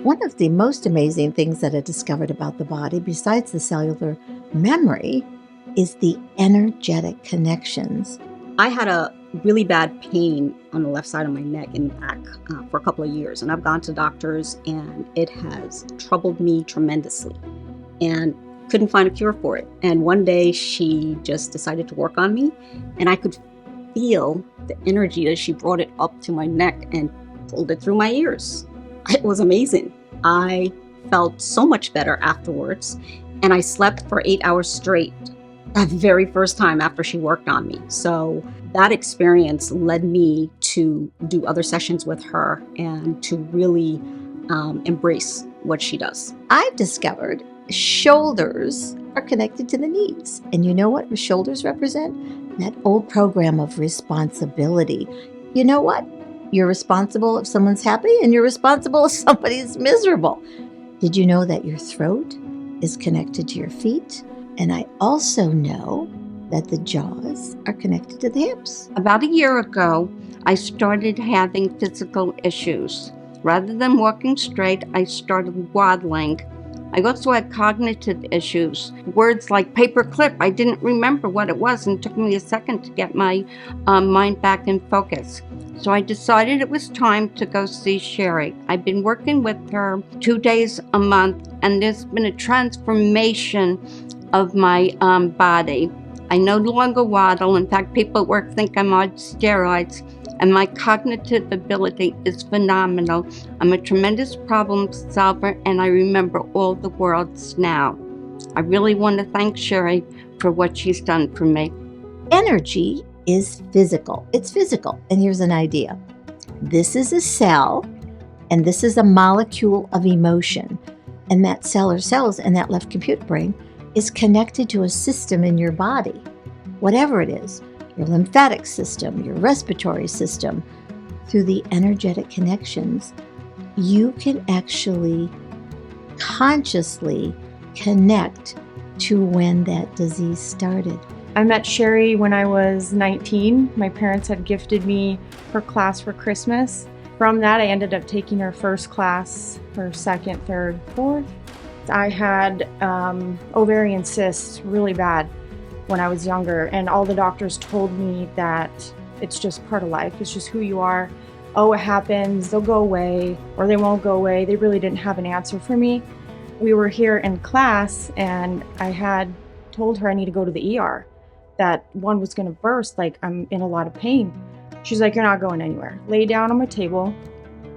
One of the most amazing things that I discovered about the body, besides the cellular memory, is the energetic connections. I had a really bad pain on the left side of my neck and back for a couple of years, and I've gone to doctors, and it has troubled me tremendously, and couldn't find a cure for it. And one day she just decided to work on me, and I could feel the energy as she brought it up to my neck and pulled it through my ears. It was amazing. I felt so much better afterwards, and I slept for 8 hours straight the very first time after she worked on me. So that experience led me to do other sessions with her and to really embrace what she does. I've discovered shoulders are connected to the knees. And you know what shoulders represent? That old program of responsibility. You know what? You're responsible if someone's happy, and you're responsible if somebody's miserable. Did you know that your throat is connected to your feet? And I also know that the jaws are connected to the hips. About a year ago, I started having physical issues. Rather than walking straight, I started waddling. I also had cognitive issues. Words like paperclip, I didn't remember what it was, and it took me a second to get my mind back in focus. So I decided it was time to go see Sherry. I've been working with her 2 days a month, and there's been a transformation of my body. I no longer waddle. In fact, people at work think I'm on steroids, and my cognitive ability is phenomenal. I'm a tremendous problem solver, and I remember all the words now. I really want to thank Sherry for what she's done for me. Energy is physical. It's physical. And here's an idea. This is a cell, and this is a molecule of emotion. And that cell or cells in that left computer brain is connected to a system in your body, whatever it is, your lymphatic system, your respiratory system. Through the energetic connections, you can actually consciously connect to when that disease started. I met Sherry when I was 19. My parents had gifted me her class for Christmas. From that, I ended up taking her first class, her second, third, fourth. I had ovarian cysts really bad when I was younger, and all the doctors told me that it's just part of life. It's just who you are. Oh, it happens. They'll go away, or they won't go away. They really didn't have an answer for me. We were here in class, and I had told her I need to go to the ER, that one was going to burst, like I'm in a lot of pain. She's like, you're not going anywhere. Lay down on my table.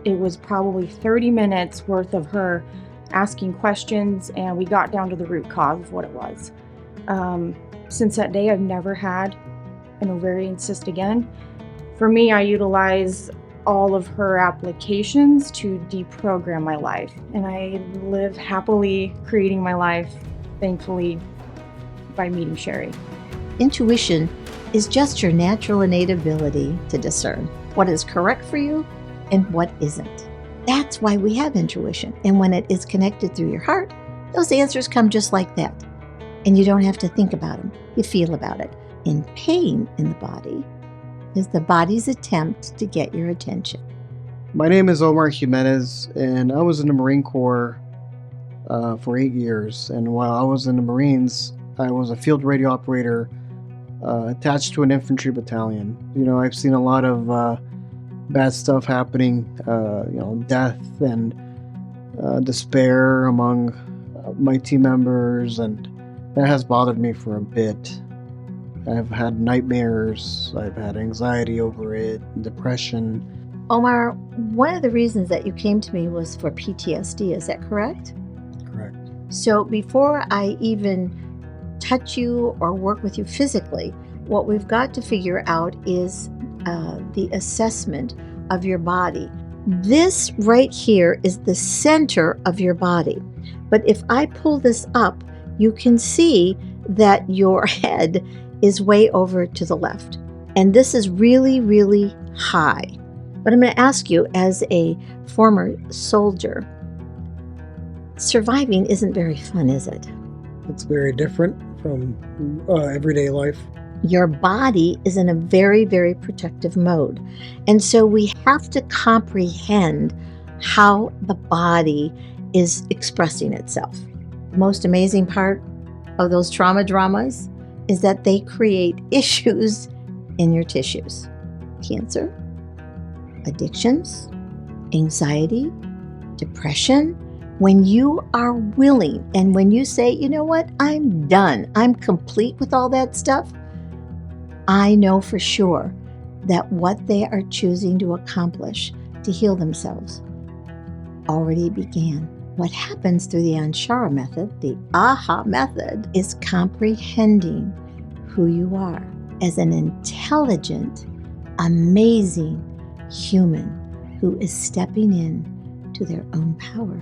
It was probably 30 minutes worth of her asking questions, and we got down to the root cause of what it was. Since that day, I've never had an ovarian cyst again. For me, I utilize all of her applications to deprogram my life, and I live happily creating my life, thankfully, by meeting Sherry. Intuition is just your natural innate ability to discern what is correct for you and what isn't. That's why we have intuition. And when it is connected through your heart, those answers come just like that. And you don't have to think about them. You feel about it. And pain in the body is the body's attempt to get your attention. My name is Omar Jimenez, and I was in the Marine Corps for 8 years. And while I was in the Marines, I was a field radio operator attached to an infantry battalion. You know, I've seen a lot of bad stuff happening, death and despair among my team members, and that has bothered me for a bit. I've had nightmares, I've had anxiety over it, depression. Omar, one of the reasons that you came to me was for PTSD, is that correct? Correct. So before I even touch you or work with you physically, what we've got to figure out is the assessment of your body. This right here is the center of your body. But if I pull this up, you can see that your head is way over to the left. And this is really, really high. But I'm going to ask you, as a former soldier, surviving isn't very fun, is it? It's very different from everyday life. Your body is in a very, very protective mode. And so we have to comprehend how the body is expressing itself. The most amazing part of those trauma dramas is that they create issues in your tissues. Cancer, addictions, anxiety, depression. When you are willing and when you say, you know what, I'm done, I'm complete with all that stuff, I know for sure that what they are choosing to accomplish to heal themselves already began. What happens through the Anshara method, the AHA method, is comprehending who you are as an intelligent, amazing human who is stepping in to their own power.